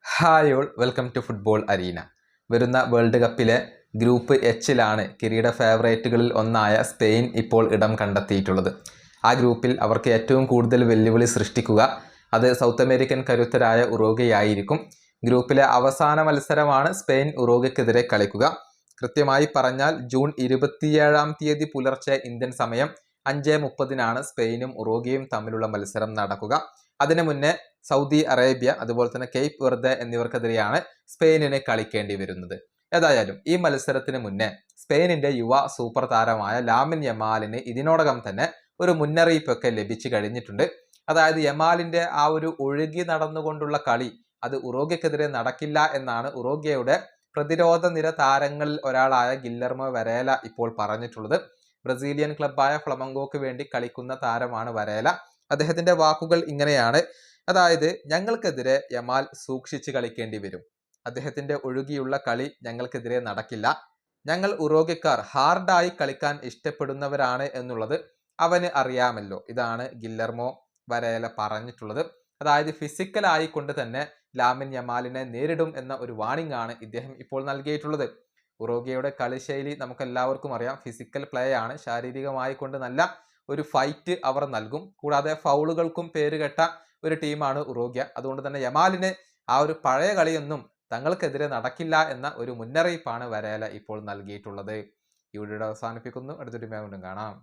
Hi all, welcome to football arena. വരുന്ന world കപ്പിലെ group എച്ചിലാണ് കിരീട ഫേവറേറ്റുകളിൽ ഒന്നായ സ്പെയിൻ ഇപ്പോൾ ഇടം കണ്ടെത്തിയിട്ടുള്ളത്. ആ ഗ്രൂപ്പിൽ അവർക്ക് ഏറ്റവും കൂടുതൽ വെല്ലുവിളി സൃഷ്ടിക്കുക അത് സൗത്ത് അമേരിക്കൻ കരുത്തരായ ഉറുഗ്വേയായിരിക്കും. ഗ്രൂപ്പിലെ അവസാന മത്സരമാണ് സ്പെയിൻ ഉറുഗ്വേക്കെതിരെ കളിക്കുക. കൃത്യമായി പറഞ്ഞാൽ ജൂൺ 27-ാം തീയതി പുലർച്ചെ ഇന്ത്യൻ സമയം 5:30-നാണ് സ്പെയിനും ഉറുഗ്വേയും തമ്മിലുള്ള മത്സരം നടക്കുക. അതിനു മുന്നേ സൗദി അറേബ്യ അതുപോലെ തന്നെ കേപ്പ് വെർദെ എന്നിവർക്കെതിരെയാണ് സ്പെയിനിന് കളിക്കേണ്ടി വരുന്നത്. ഏതായാലും ഈ മത്സരത്തിന് മുന്നേ സ്പെയിനിന്റെ യുവ സൂപ്പർ താരമായ ലാമിൻ യമാലിന് ഇതിനോടകം തന്നെ ഒരു മുന്നറിയിപ്പൊക്കെ ലഭിച്ചു കഴിഞ്ഞിട്ടുണ്ട്. അതായത് യമാലിന്റെ ആ ഒരു ഒഴുകി നടന്നുകൊണ്ടുള്ള കളി അത് ഉറുഗ്വേക്കെതിരെ നടക്കില്ല എന്നാണ് ഉറുഗ്വേയുടെ പ്രതിരോധ നിര താരങ്ങളിൽ ഒരാളായ ഗില്ലർമോ വരേല ഇപ്പോൾ പറഞ്ഞിട്ടുള്ളത്. ബ്രസീലിയൻ ക്ലബായ ഫ്ലമംഗോക്ക് വേണ്ടി കളിക്കുന്ന താരമാണ് വരേല. അദ്ദേഹത്തിന്റെ വാക്കുകൾ ഇങ്ങനെയാണ്: അതായത് ഞങ്ങൾക്കെതിരെ യമാൽ സൂക്ഷിച്ച് കളിക്കേണ്ടി വരും. അദ്ദേഹത്തിന്റെ ഒഴുകിയുള്ള കളി ഞങ്ങൾക്കെതിരെ നടക്കില്ല. ഞങ്ങൾ ഉറുഗ്വേക്കാർ ഹാർഡായി കളിക്കാൻ ഇഷ്ടപ്പെടുന്നവരാണ് എന്നുള്ളത് അവന് അറിയാമല്ലോ. ഇതാണ് ഗില്ലർമോ വരേല പറഞ്ഞിട്ടുള്ളത്. അതായത് ഫിസിക്കൽ ആയിക്കൊണ്ട് തന്നെ ലാമിൻ യമാലിനെ നേരിടും എന്ന ഒരു വാണിംഗ് ആണ് ഇദ്ദേഹം ഇപ്പോൾ നൽകിയിട്ടുള്ളത്. ഉറുഗ്വേയുടെ കളിശൈലി നമുക്ക് എല്ലാവർക്കും അറിയാം. ഫിസിക്കൽ പ്ലേ ആണ്. ശാരീരികമായി കൊണ്ട് നല്ല ഒരു ഫൈറ്റ് അവർ നൽകും. കൂടാതെ ഫൗളുകൾക്കും പേരുകെട്ട ഒരു ടീമാണ് ഉറുഗ്വേ. അതുകൊണ്ട് തന്നെ യമാലിന് ആ ഒരു പഴയ കളിയൊന്നും തങ്ങൾക്കെതിരെ നടക്കില്ല എന്ന ഒരു മുന്നറിയിപ്പാണ് വരേല ഇപ്പോൾ നൽകിയിട്ടുള്ളത്. ഈ വീഡിയോ അവസാനിപ്പിക്കുന്നു. അടുത്തൊരു വീണ്ടും കാണാം.